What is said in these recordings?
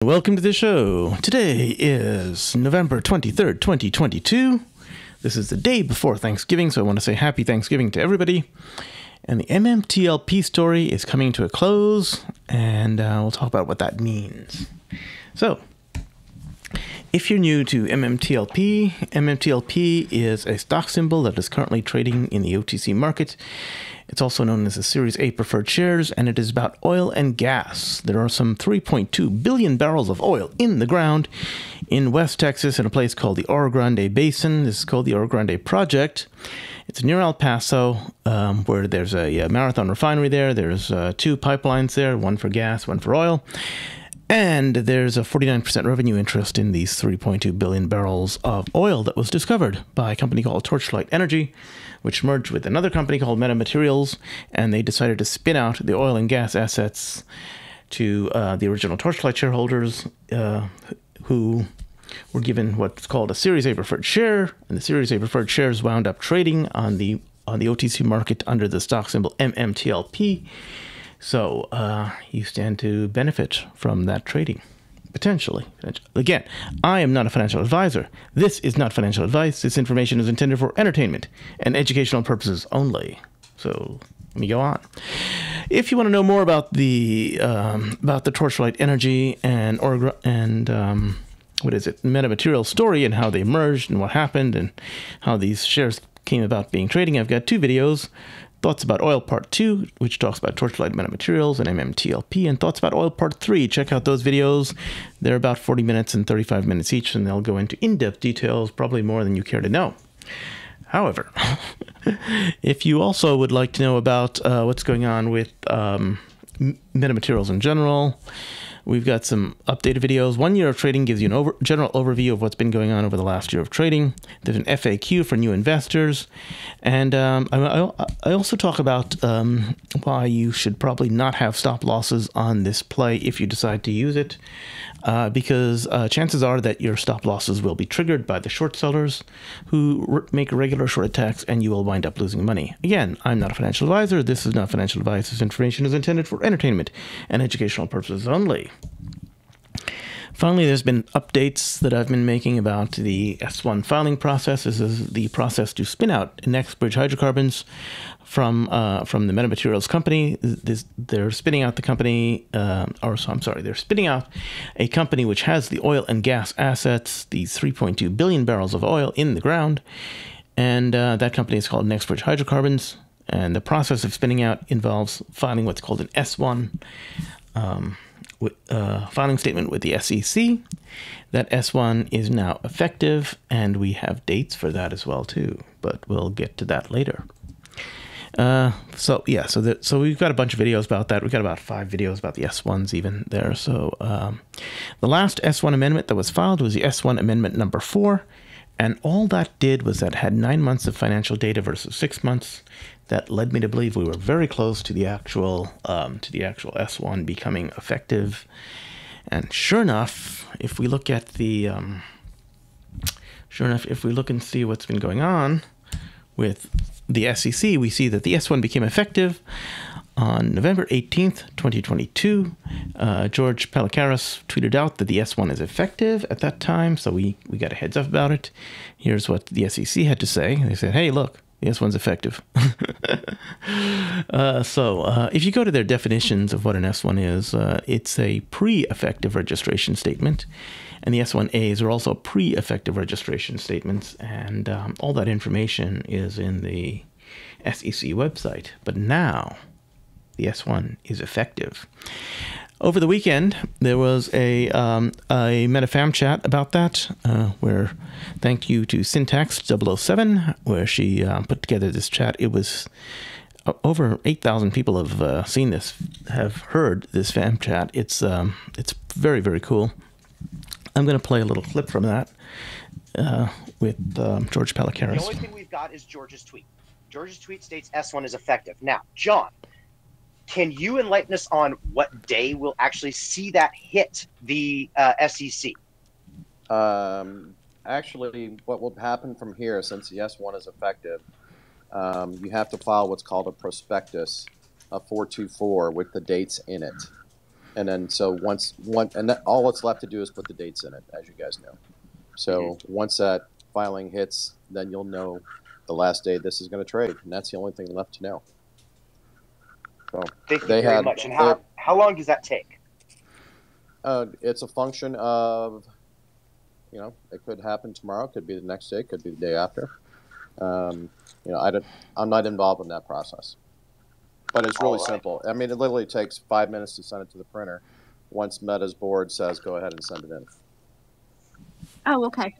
Welcome to the show. Today is November 23rd, 2022. This is the day before Thanksgiving, so I want to say happy Thanksgiving to everybody. And the MMTLP story is coming to a close, and we'll talk about what that means. So, if you're new to MMTLP, MMTLP is a stock symbol that is currently trading in the OTC market. It's also known as a Series A preferred shares, and it is about oil and gas. There are some 3.2 billion barrels of oil in the ground in West Texas in a place called the Oro Grande Basin. This is called the Oro Grande Project. It's near El Paso, where there's a Marathon refinery there. There's two pipelines there, one for gas, one for oil. And there's a 49% revenue interest in these 3.2 billion barrels of oil that was discovered by a company called Torchlight Energy, which merged with another company called MetaMaterials, and they decided to spin out the oil and gas assets to the original Torchlight shareholders, who were given what's called a Series A preferred share, and the Series A preferred shares wound up trading on the OTC market under the stock symbol MMTLP. So you stand to benefit from that trading, potentially. Again, I am not a financial advisor. This is not financial advice. This information is intended for entertainment and educational purposes only. So let me go on. If you want to know more about the Torchlight Energy and MetaMaterial story and how they merged and what happened and how these shares came about being trading, I've got two videos. Thoughts About Oil Part 2, which talks about Torchlight MetaMaterials and MMTLP, and Thoughts About Oil Part 3. Check out those videos. They're about 40 minutes and 35 minutes each, and they'll go into in-depth details, probably more than you care to know. However, if you also would like to know about what's going on with MetaMaterials in general, we've got some updated videos. 1 year of trading gives you an general overview of what's been going on over the last year of trading. There's an FAQ for new investors. And I also talk about why you should probably not have stop losses on this play if you decide to use it, because chances are that your stop losses will be triggered by the short sellers who make regular short attacks, and you will wind up losing money. Again, I'm not a financial advisor. This is not financial advice. This information is intended for entertainment and educational purposes only. Finally, there's been updates that I've been making about the S1 filing process. This is the process to spin out NextBridge Hydrocarbons from the MetaMaterials company. They're spinning out the company, they're spinning out a company which has the oil and gas assets, these 3.2 billion barrels of oil in the ground, and that company is called NextBridge Hydrocarbons. And the process of spinning out involves filing what's called an S1 filing statement with the SEC. That S1 is now effective, and we have dates for that as well too, but we'll get to that later. So we've got a bunch of videos about that. We've got about 5 videos about the S1s even there. So the last S1 amendment that was filed was the S1 amendment number 4, and all that did was that had 9 months of financial data versus 6 months. That led me to believe we were very close to the actual S1 becoming effective. And sure enough, if we look at the if we look and see what's been going on with the SEC, we see that the S1 became effective on November 18th, 2022. RchPhkr tweeted out that the S1 is effective at that time, so we got a heads up about it. Here's what the SEC had to say. They said, hey, look, the S1's effective. If you go to their definitions of what an S1 is, it's a pre-effective registration statement. And the S1As are also pre-effective registration statements. And all that information is in the SEC website. But now the S1 is effective. Over the weekend, there was a MetaFam chat about that, where thank you to Syntax007, where she put together this chat. It was over 8,000 people have seen this, have heard this fam chat. It's very, very cool. I'm going to play a little clip from that with RchPhkr. The only thing we've got is George's tweet. George's tweet states S1 is effective. Now, John, can you enlighten us on what day we'll actually see that hit the SEC? Actually, what will happen from here, since the S1 is effective, you have to file what's called a prospectus, a 424, with the dates in it. And then so and all that's left to do is put the dates in it, as you guys know. So once that filing hits, then you'll know the last day this is going to trade, and that's the only thing left to know. So Thank you very much. And how long does that take? It's a function of, it could happen tomorrow, it could be the next day, it could be the day after. I'm not involved in that process, but it's really simple. I mean, it literally takes 5 minutes to send it to the printer. Once Meta's board says go ahead and send it in. Oh, okay.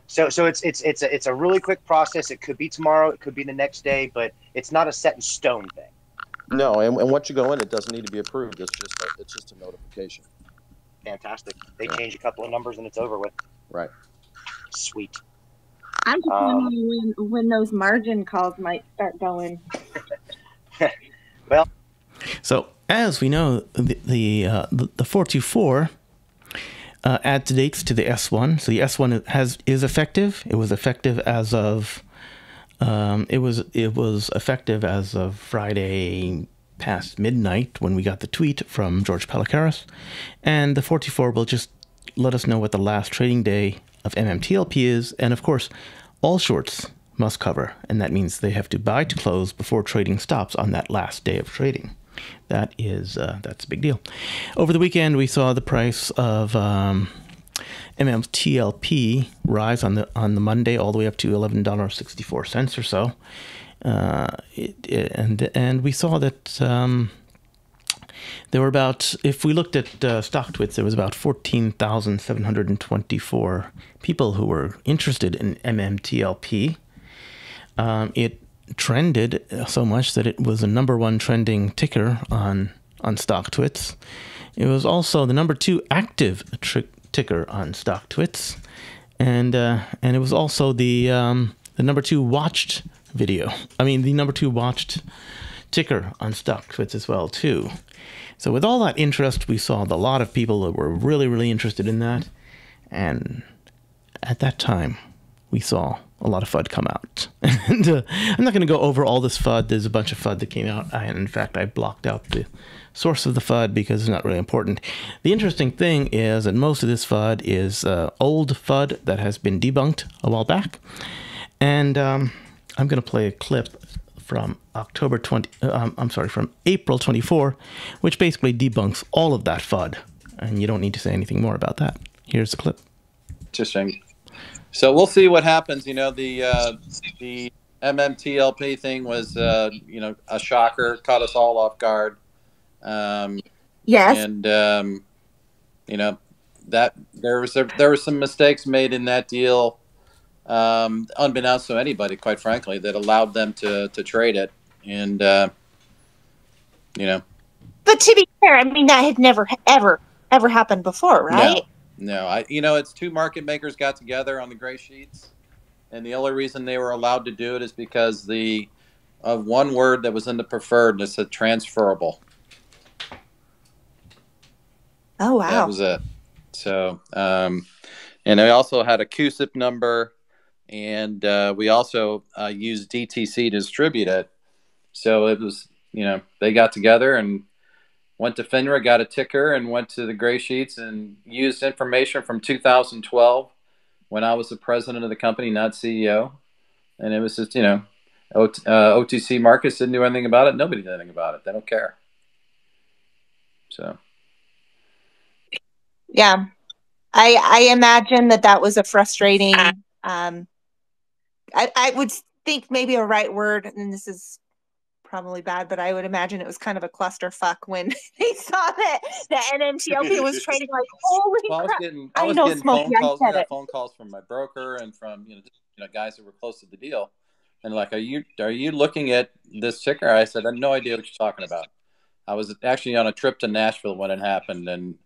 So it's a really quick process. It could be tomorrow, it could be the next day, but it's not a set in stone thing. No, and once you go in, it doesn't need to be approved. It's just a notification. Fantastic. They change a couple of numbers and it's over with. Right. Sweet. I'm just wondering when those margin calls might start going. Well, so as we know, the 424 adds dates to the S1. So the S1 is effective. It was effective as of it was effective as of Friday past midnight when we got the tweet from RchPhkr, and the 424 will just let us know what the last trading day of MMTLP is, and of course, all shorts must cover, and that means they have to buy to close before trading stops on that last day of trading. That's a big deal. Over the weekend, we saw the price of MMTLP rise on the Monday all the way up to $11.64 or so, and we saw that there were about, if we looked at StockTwits, there was about 14,724 people who were interested in MMTLP. It trended so much that it was a #1 trending ticker on StockTwits. It was also the #2 active ticker on StockTwits, and it was also the #2 watched video. I mean, the #2 watched ticker on StockTwits as well too. So with all that interest, we saw a lot of people that were really, really interested in that, and at that time, we saw a lot of FUD come out. And I'm not going to go over all this FUD. There's a bunch of FUD that came out, and in fact, I blocked out the source of the FUD because it's not really important. The interesting thing is that most of this FUD is old FUD that has been debunked a while back, and I'm going to play a clip from from April 24, which basically debunks all of that FUD, and you don't need to say anything more about that. Here's the clip. Interesting. So we'll see what happens. The MMTLP thing was, a shocker, caught us all off guard. Yes. And that there were some mistakes made in that deal, unbeknownst to anybody, quite frankly, that allowed them to trade it. And But to be fair, I mean, that had never ever happened before, right? No, it's two market makers got together on the gray sheets, and the only reason they were allowed to do it is because of one word that was in the preferred, and it said transferable. Oh, wow. That was it. So, and they also had a QSIP number, and we also used DTC to distribute it. So it was, they got together and went to FINRA, got a ticker, and went to the gray sheets and used information from 2012 when I was the president of the company, not CEO. And it was just, OTC markets didn't do anything about it. Nobody did anything about it. They don't care. So. Yeah. I imagine that was a frustrating, I would think maybe a right word, and this is probably bad, but I would imagine it was kind of a clusterfuck when they saw that the NMTLP was trading like, holy crap. I was getting phone calls from my broker and from guys who were close to the deal, and like, are you looking at this ticker? I said, I have no idea what you're talking about. I was actually on a trip to Nashville when it happened, and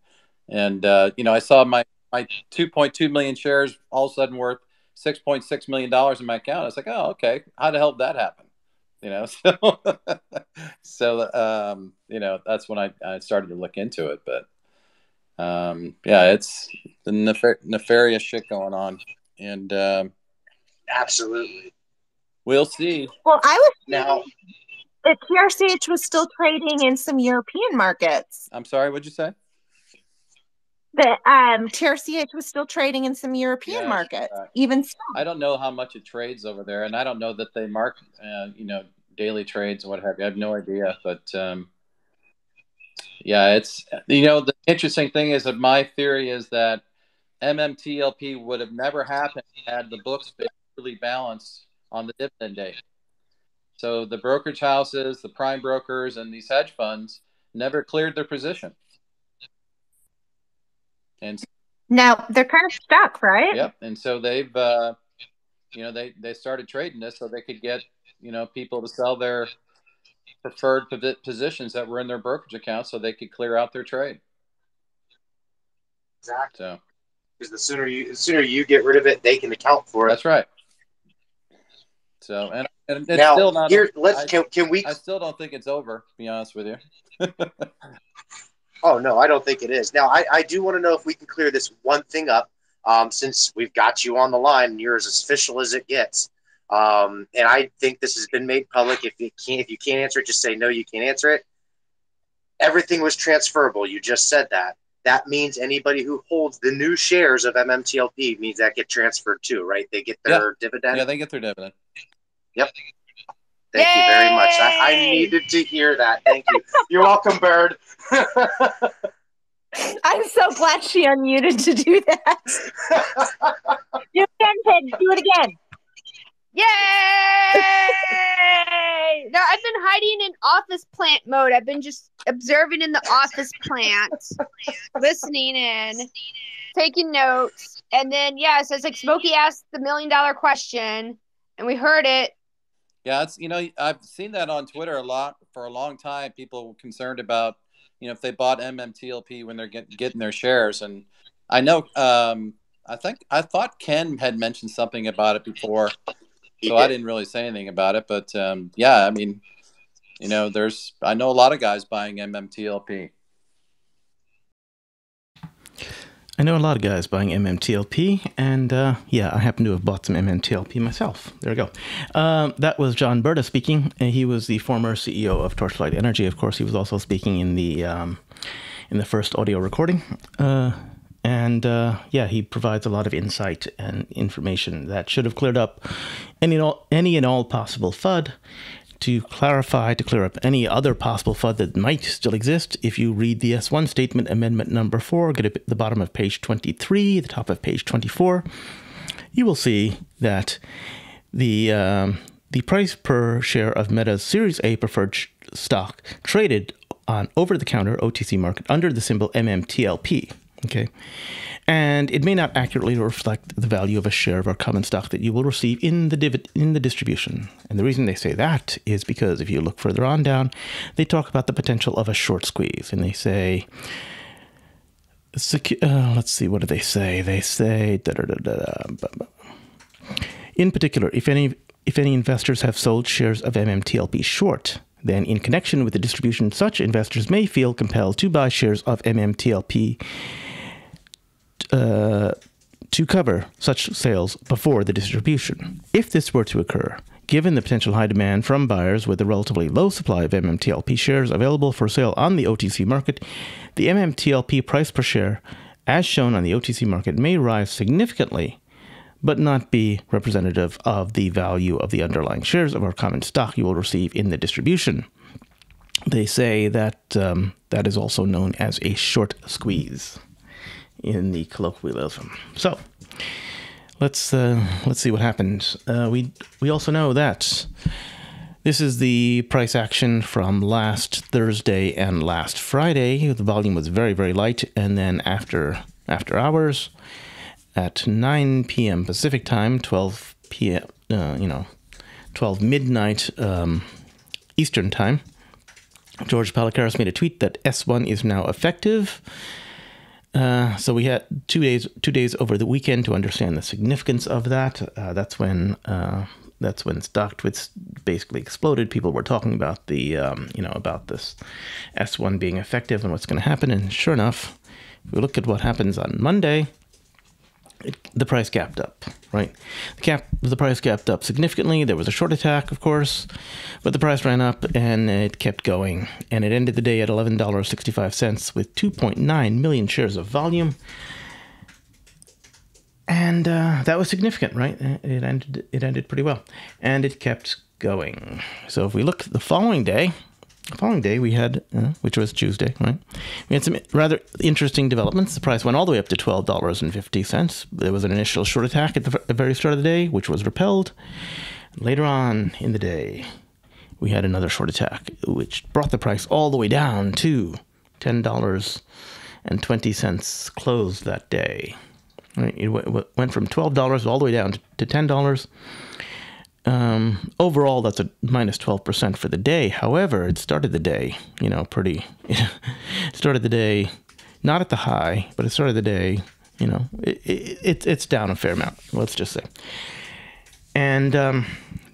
I saw my 2.2 million shares all of a sudden worth $6.6 million in my account. I was like, oh, okay, how the hell did that happen? So that's when I started to look into it. But it's the nefarious shit going on, and absolutely, we'll see. Well, I was now. TRCH was still trading in some European markets. I'm sorry, what'd you say? The TRCH was still trading in some European markets, even still. I don't know how much it trades over there, and I don't know that they mark, daily trades and what have you. I have no idea, but yeah, it's the interesting thing is that my theory is that MMTLP would have never happened had the books been really balanced on the dividend day. So the brokerage houses, the prime brokers, and these hedge funds never cleared their position. And now they're kind of stuck, right? Yep. And so they've, they started trading this so they could get, people to sell their preferred positions that were in their brokerage accounts so they could clear out their trade. Exactly. So, because the sooner you get rid of it, they can account for it. That's right. So, and it's now, still not. Here, can we? I still don't think it's over. To be honest with you. Oh no, I don't think it is. Now, I do want to know if we can clear this one thing up. Since we've got you on the line, and you're as official as it gets. And I think this has been made public. If you can't answer it, just say no. You can't answer it. Everything was transferable. You just said that. That means anybody who holds the new shares of MMTLP means that get transferred too, right? They get their dividend. Yeah, they get their dividend. Yep. Thank you very much. I needed to hear that. Thank you. You're welcome, Bird. I'm so glad she unmuted to do that. Do it again, Pig. Do it again. Yay! No, I've been hiding in office plant mode. I've been just observing in the office plant, listening in, taking notes. And then, so it's like Smokey asked the $1 million question, and we heard it. Yeah, it's I've seen that on Twitter a lot for a long time. People were concerned about if they bought MMTLP when they're getting their shares, and I know I thought Ken had mentioned something about it before, so I didn't really say anything about it. But I mean, I know a lot of guys buying MMTLP. I know a lot of guys buying MMTLP, and I happen to have bought some MMTLP myself. There we go. That was John Brda speaking. He was the former CEO of Torchlight Energy. Of course, he was also speaking in the first audio recording. He provides a lot of insight and information that should have cleared up any and all possible FUD. To clear up any other possible FUD that might still exist, if you read the S1 statement, amendment number 4, get it at the bottom of page 23, the top of page 24, you will see that the price per share of Meta's Series A preferred stock traded on over-the-counter OTC market under the symbol MMTLP. Okay, and it may not accurately reflect the value of a share of our common stock that you will receive in the distribution. And the reason they say that is because if you look further on down, they talk about the potential of a short squeeze, and they say, let's see, what do they say? They say, in particular, if any investors have sold shares of MMTLP short, then in connection with the distribution, such investors may feel compelled to buy shares of MMTLP to cover such sales before the distribution. If this were to occur, given the potential high demand from buyers with a relatively low supply of MMTLP shares available for sale on the OTC market, the MMTLP price per share, as shown on the OTC market, may rise significantly, but not be representative of the value of the underlying shares of our common stock you will receive in the distribution. They say that that is also known as a short squeeze in the colloquialism. So let's see what happens. We also know that this is the price action from last Thursday and last Friday. The volume was very, very light, and then after hours at 9 p.m. Pacific time, 12 p.m. 12 midnight Eastern time, RchPhkr made a tweet that S1 is now effective. So we had 2 days over the weekend to understand the significance of that. That's when StockTwits basically exploded. People were talking about about this S1 being effective and what's going to happen. And sure enough, if we look at what happens on Monday, the price gapped up, right? The price gapped up significantly. There was a short attack, of course, but the price ran up and it kept going. And it ended the day at $11.65 with 2.9 million shares of volume. And that was significant, right? It ended pretty well. And it kept going. So if we look at the following day we had, which was Tuesday, right? We had some rather interesting developments. The price went all the way up to $12.50. There was an initial short attack at the very start of the day, which was repelled. Later on in the day, we had another short attack, which brought the price all the way down to $10.20 closed that day. Right? It went from $12 all the way down to $10. Overall, that's a minus 12% for the day. However, it started the day, it started the day not at the high, but it started the day, it's down a fair amount, let's just say. And, do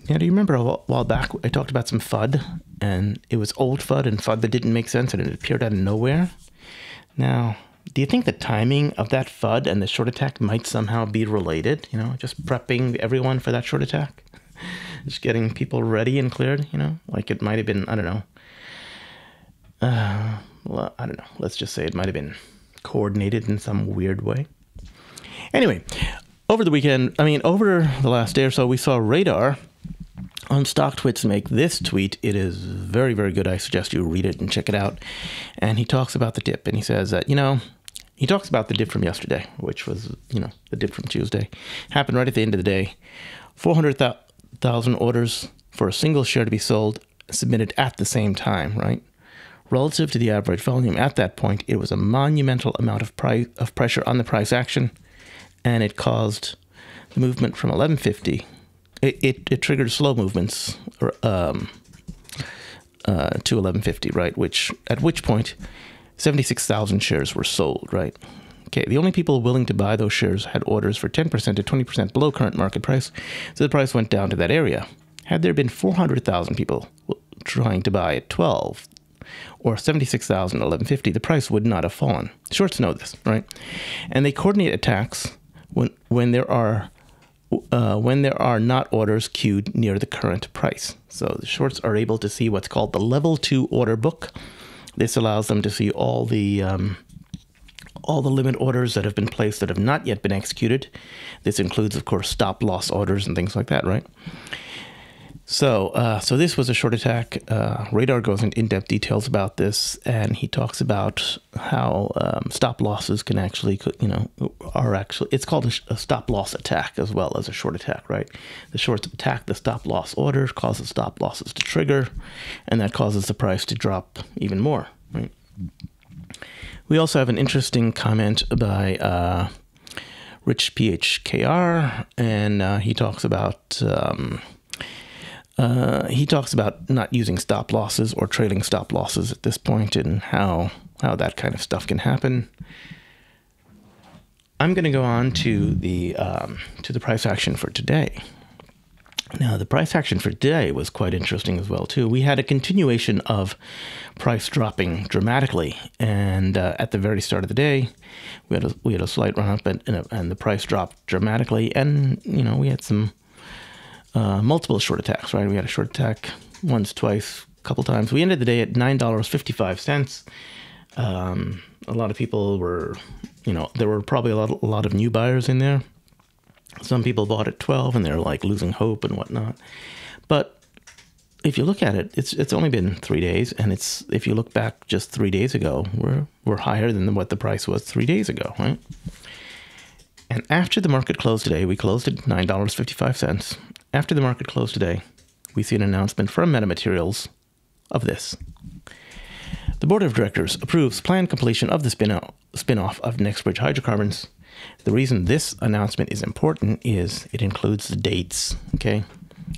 you remember a while back I talked about some FUD, and it was old FUD and FUD that didn't make sense, and it appeared out of nowhere? Now, do you think the timing of that FUD and the short attack might somehow be related? Just prepping everyone for that short attack? Just getting people ready and cleared, like it might have been, I don't know. Well, I don't know. Let's just say it might have been coordinated in some weird way. Anyway, over the last day or so, we saw Radar on StockTwits make this tweet. It is very, very good. I suggest you read it and check it out. And he talks about the dip, and he says that, he talks about the dip from yesterday, which was, the dip from Tuesday. Happened right at the end of the day. 400,000 orders for a single share to be sold submitted at the same time, right? Relative to the average volume at that point, it was a monumental amount of pressure on the price action, and it caused the movement from 1150. It triggered slow movements to 1150, right? At which point 76,000 shares were sold, right? Okay, the only people willing to buy those shares had orders for 10% to 20% below current market price, so the price went down to that area. Had there been 400,000 people trying to buy at 12 or 76,000 at 1150, the price would not have fallen. Shorts know this, right? And they coordinate attacks when there are not orders queued near the current price. So the shorts are able to see what's called the level 2 order book. This allows them to see all the limit orders that have been placed that have not yet been executed. This includes, of course, stop loss orders and things like that, right? So this was a short attack. Radar goes into in-depth details about this, and he talks about how stop losses can actually, it's called a stop loss attack as well as a short attack, right? The shorts attack the stop loss order, causes stop losses to trigger, and that causes the price to drop even more, right? We also have an interesting comment by RchPhkr, and he talks about not using stop losses or trailing stop losses at this point, and how that kind of stuff can happen. I'm going to go on to the price action for today. Now, the price action for today was quite interesting as well, too. We had a continuation of price dropping dramatically, and at the very start of the day, we had a slight run up, and the price dropped dramatically, and we had some multiple short attacks, right? We had a short attack once, twice, a couple times. We ended the day at $9.55. A lot of people were, there were probably a lot of new buyers in there. Some people bought at 12 and they're like losing hope and whatnot. But if you look at it, it's only been 3 days, and if you look back just 3 days ago, we're higher than what the price was 3 days ago, right? And after the market closed today, we closed at $9.55. After the market closed today, we see an announcement from MetaMaterials of this. The board of directors approves planned completion of the spin-off of NextBridge Hydrocarbons. The reason this announcement is important is it includes the dates, okay?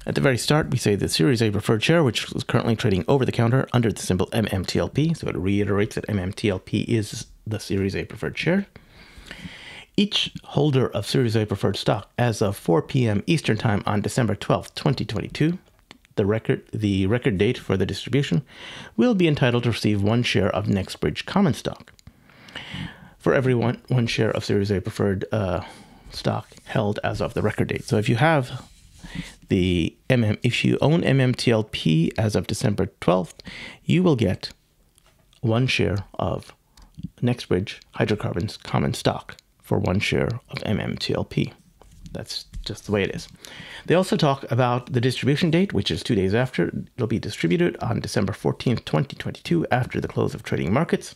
At the very start, we say the Series A preferred share, which is currently trading over the counter under the symbol MMTLP, so it reiterates that MMTLP is the Series A preferred share. Each holder of Series A preferred stock as of 4 p.m. Eastern Time on December 12th, 2022, the record date for the distribution, will be entitled to receive 1 share of NextBridge common stock. For every one share of Series A preferred stock held as of the record date. So if you have if you own MMTLP as of December 12th, you will get 1 share of NextBridge Hydrocarbons common stock for 1 share of MMTLP. That's just the way it is. They also talk about the distribution date, which is 2 days after. It'll be distributed on December 14th, 2022, after the close of trading markets.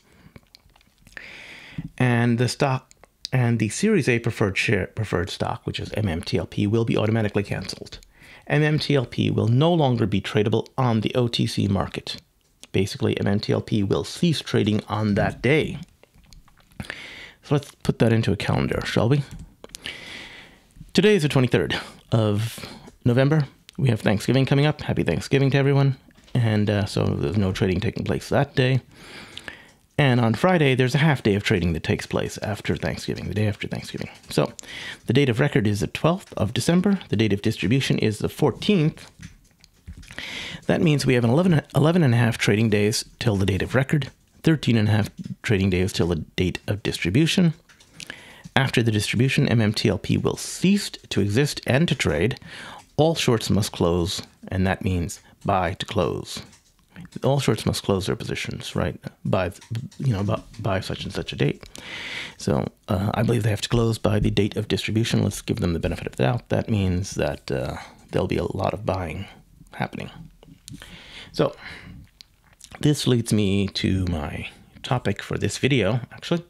And the stock and the Series A preferred stock, which is MMTLP, will be automatically canceled. MMTLP will no longer be tradable on the OTC market. Basically, MMTLP will cease trading on that day. So let's put that into a calendar, shall we? Today is the 23rd of November. We have Thanksgiving coming up. Happy Thanksgiving to everyone. And so there's no trading taking place that day. And on Friday, there's a half day of trading that takes place after Thanksgiving, the day after Thanksgiving. So the date of record is the 12th of December. The date of distribution is the 14th. That means we have 11 and a half trading days till the date of record, 13 and a half trading days till the date of distribution. After the distribution, MMTLP will cease to exist and to trade. All shorts must close, and that means buy to close. All shorts must close their positions, right, by such and such a date. So I believe they have to close by the date of distribution. Let's give them the benefit of the doubt. That means that there'll be a lot of buying happening. So this leads me to my topic for this video, actually,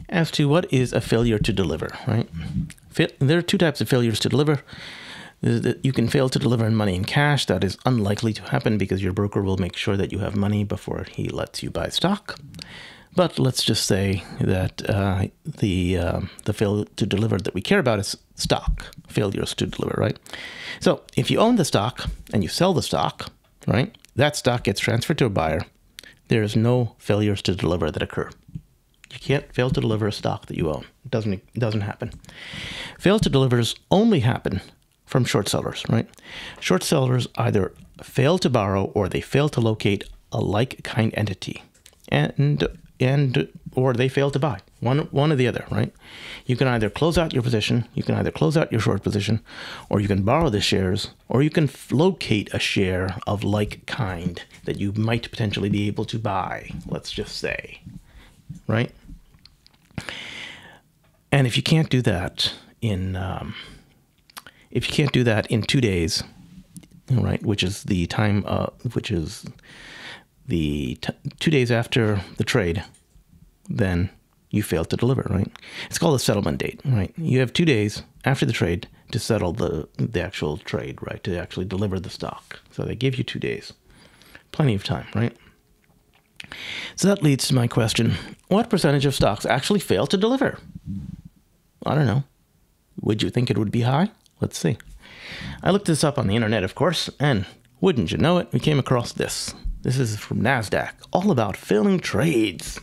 as to what is a failure to deliver, right? There are 2 types of failures to deliver. You can fail to deliver in money and cash. That is unlikely to happen because your broker will make sure that you have money before he lets you buy stock. But let's just say that the failure to deliver that we care about is stock failures to deliver, right? So if you own the stock and you sell the stock, right, that stock gets transferred to a buyer. There is no failures to deliver that occur. You can't fail to deliver a stock that you own. It doesn't happen. Fail to delivers only happen from short sellers, right? Short sellers either fail to borrow or they fail to locate a like-kind entity, or they fail to buy. One or the other, right? You can either close out your position, you can either close out your short position, or you can borrow the shares, or you can locate a share of like kind that you might potentially be able to buy, let's just say, right? And if you can't do that in 2 days, right, which is the time, 2 days after the trade, then you fail to deliver, right? It's called a settlement date, right? You have 2 days after the trade to settle the actual trade, right, to actually deliver the stock. So they give you 2 days. Plenty of time, right? So that leads to my question. What percentage of stocks actually fail to deliver? I don't know. Would you think it would be high? Let's see. I looked this up on the internet, of course, and wouldn't you know it, we came across this. This is from NASDAQ, all about failing trades.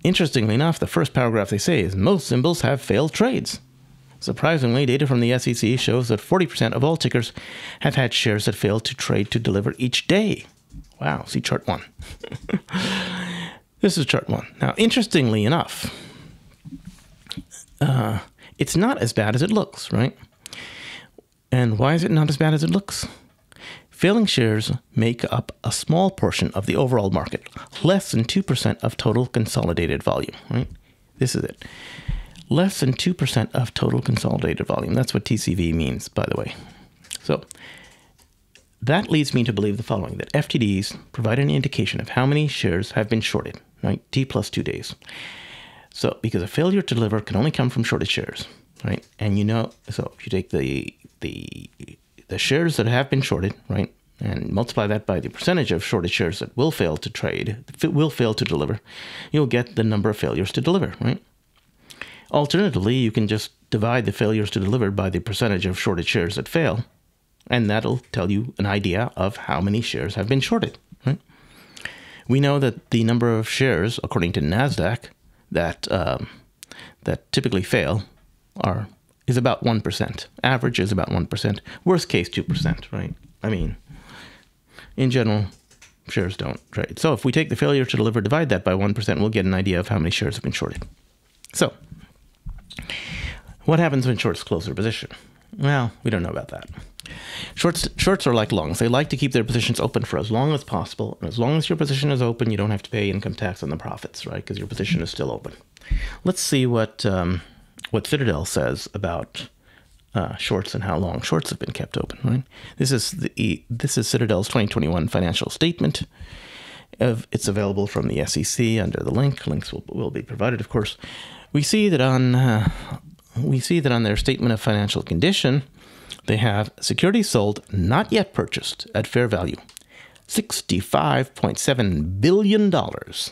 Interestingly enough, the first paragraph they say is most symbols have failed trades. Surprisingly, data from the SEC shows that 40% of all tickers have had shares that failed to trade to deliver each day. Wow, see chart 1. This is chart 1. Now, interestingly enough, it's not as bad as it looks, right? And why is it not as bad as it looks? Failing shares make up a small portion of the overall market, less than 2% of total consolidated volume, right? This is it. Less than 2% of total consolidated volume. That's what TCV means, by the way. So that leads me to believe the following, that FTDs provide an indication of how many shares have been shorted, right? T plus 2 days. So because a failure to deliver can only come from shorted shares, right? And so if you take the shares that have been shorted, right, and multiply that by the percentage of shorted shares that will fail to trade, will fail to deliver, you'll get the number of failures to deliver, right? Alternatively, you can just divide the failures to deliver by the percentage of shorted shares that fail, and that'll tell you an idea of how many shares have been shorted, right? We know that the number of shares, according to NASDAQ, that typically fail is about 1%. Average is about 1%. Worst case, 2%, right? I mean, in general, shares don't trade. So if we take the failure to deliver, divide that by 1%, we'll get an idea of how many shares have been shorted. So What happens when shorts close their position? Well, we don't know about that. Shorts are like longs. They like to keep their positions open for as long as possible. And as long as your position is open, you don't have to pay income tax on the profits, right? Because your position is still open. Let's see what Citadel says about shorts and how long shorts have been kept open, right? This is Citadel's 2021 financial statement. It's available from the SEC under the link. Links will be provided, of course. We see that on their statement of financial condition, they have securities sold, not yet purchased at fair value, $65.7 billion. Let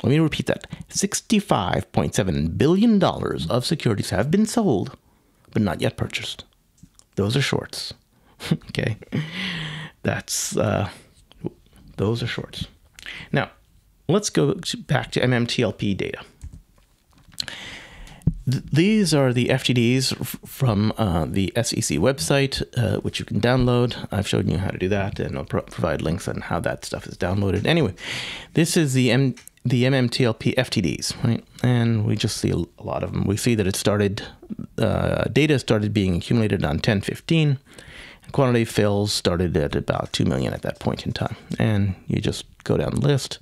me repeat that. $65.7 billion of securities have been sold, but not yet purchased. Those are shorts. Okay. Those are shorts. Now, let's go back to MMTLP data. These are the FTDs from the SEC website, which you can download. I've shown you how to do that, and I'll provide links on how that stuff is downloaded. Anyway, this is the MMTLP FTDs, right? And we just see a lot of them. We see that it started, data started being accumulated on 10/15. Quantity fills started at about 2 million at that point in time. And you just go down the list,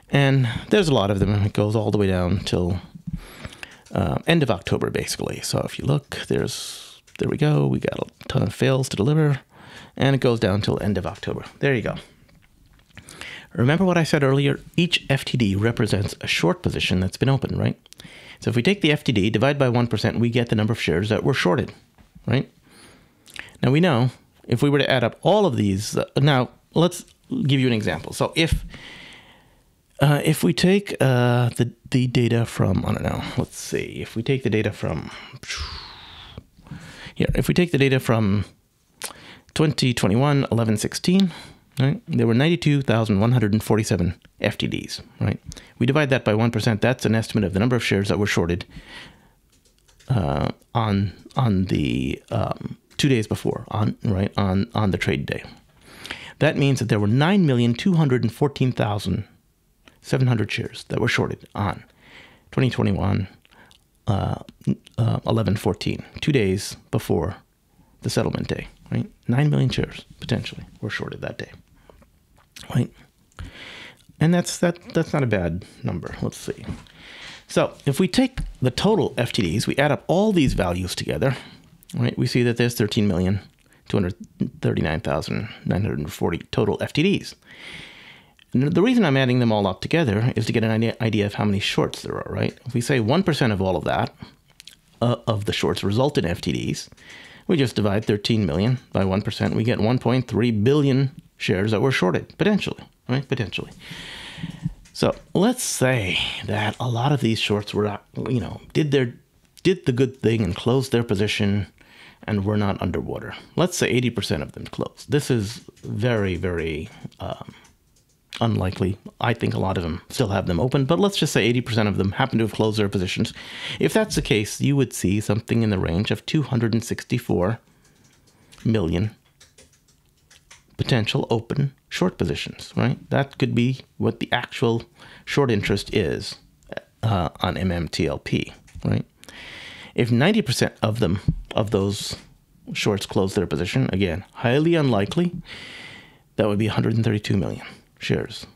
and there's a lot of them. It goes all the way down till end of October, basically. So if you look, there we go. We got a ton of fails to deliver, and it goes down till end of October. There you go. Remember what I said earlier? Each FTD represents a short position that's been open, right? So if we take the FTD, divide by 1%, we get the number of shares that were shorted, right? Now we know if we were to add up all of these, now let's give you an example. So if we take the data from, I don't know, let's see, if we take the data from, here, if we take the data from 2021, 11/16, right, there were 92,147 FTDs, right? We divide that by 1%, that's an estimate of the number of shares that were shorted on the 2 days before, on the trade day. That means that there were 9,214,700 shares that were shorted on 2021 11/14, 2 days before the settlement day, right? 9 million shares potentially were shorted that day, right? And that's not a bad number. Let's see. So if we take the total FTDs, we add up all these values together, right? We see that there's 13,239,940 total FTDs. And the reason I'm adding them all up together is to get an idea of how many shorts there are, right? If we say 1% of all of that, of the shorts result in FTDs, we just divide 13 million by 1%, we get 1.3 billion shares that were shorted, potentially, right? Potentially. So let's say that a lot of these shorts were, did the good thing and closed their position and were not underwater. Let's say 80% of them closed. This is very, very unlikely. I think a lot of them still have them open, but let's just say 80% of them happen to have closed their positions. If that's the case, you would see something in the range of 264 million potential open short positions, right? That could be what the actual short interest is on MMTLP, right? If 90% of those shorts close their position, again, highly unlikely, that would be 132 million shares,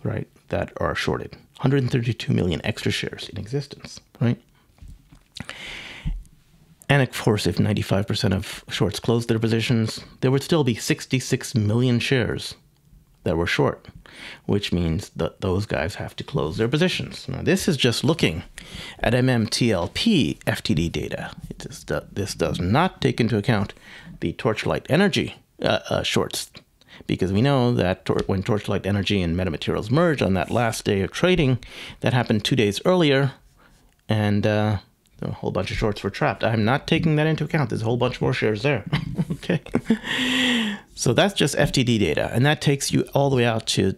right, that are shorted. 132 million extra shares in existence, right? And of course, if 95% of shorts closed their positions, there would still be 66 million shares that were short, which means that those guys have to close their positions. Now, this is just looking at MMTLP FTD data. This does not take into account the Torchlight Energy shorts, because we know that when Torchlight Energy and MetaMaterials merged on that last day of trading, that happened 2 days earlier, and a whole bunch of shorts were trapped. I'm not taking that into account. There's a whole bunch more shares there. Okay. So that's just FTD data, and that takes you all the way out to,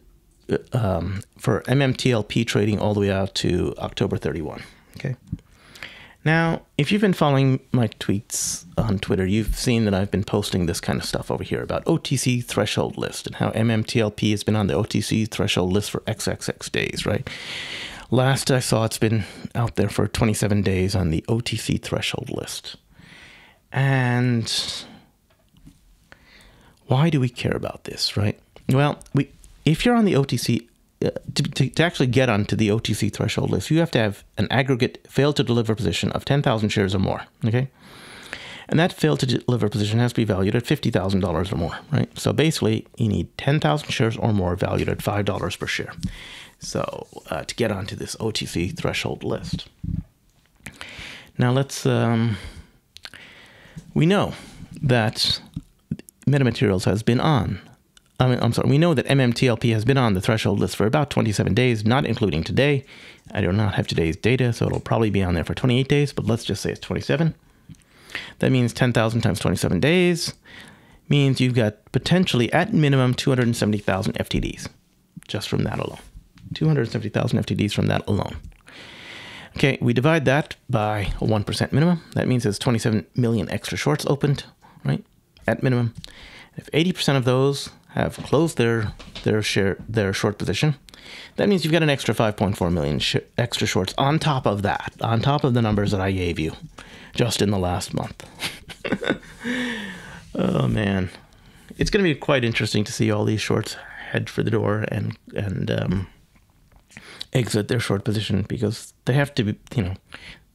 for MMTLP trading, all the way out to October 31. Okay. Now, if you've been following my tweets on Twitter, you've seen that I've been posting this kind of stuff over here about OTC threshold list and how MMTLP has been on the OTC threshold list for XXX days, right? Last I saw, it's been out there for 27 days on the OTC threshold list. And why do we care about this, right? Well, if you're on the OTC, to actually get onto the OTC threshold list, you have to have an aggregate failed to deliver position of 10,000 shares or more, okay? And that failed to deliver position has to be valued at $50,000 or more, right? So basically, you need 10,000 shares or more valued at $5 per share. So to get onto this OTC threshold list. Now let's, we know that MetaMaterials has been on, we know that MMTLP has been on the threshold list for about 27 days, not including today. I do not have today's data, so it'll probably be on there for 28 days, but let's just say it's 27. That means 10,000 times 27 days means you've got potentially, at minimum, 270,000 FTDs just from that alone. 270,000 FTDs from that alone. Okay, we divide that by a 1% minimum. That means there's 27 million extra shorts opened, right, at minimum. If 80% of those have closed their short position, that means you've got an extra 5.4 million extra shorts on top of that, on top of the numbers that I gave you just in the last month. Oh, man. It's going to be quite interesting to see all these shorts head for the door and exit their short position, because they have to be,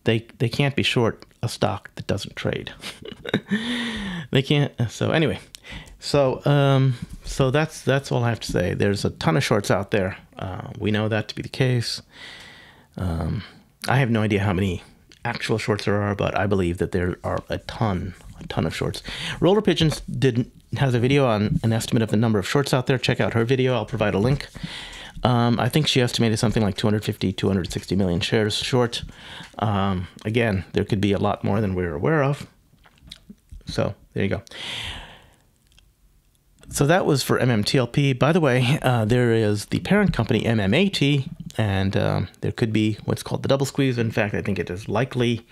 they can't be short a stock that doesn't trade. They can't. So anyway, so that's all I have to say. There's a ton of shorts out there. We know that to be the case. I have no idea how many actual shorts there are, but I believe that there are a ton of shorts. RollerPigeons has a video on an estimate of the number of shorts out there. Check out her video. I'll provide a link. I think she estimated something like 250, 260 million shares short. Again, there could be a lot more than we're aware of. So there you go. So that was for MMTLP. By the way, there is the parent company MMAT, and there could be what's called the double squeeze. In fact, I think it is likely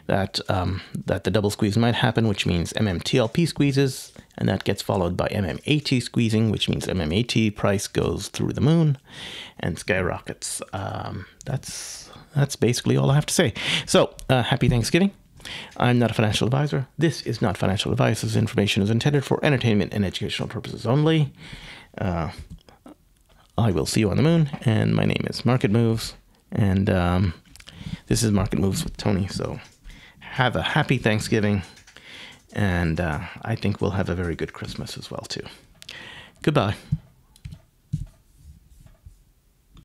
that that the double squeeze might happen, which means MMTLP squeezes, and that gets followed by MMAT squeezing, which means MMAT price goes through the moon and skyrockets. That's basically all I have to say. So happy Thanksgiving. I'm not a financial advisor. This is not financial advice. This information is intended for entertainment and educational purposes only. I will see you on the moon, and my name is Market Moves, and this is Market Moves with Tony. So have a happy Thanksgiving, and I think we'll have a very good Christmas as well, too. Goodbye.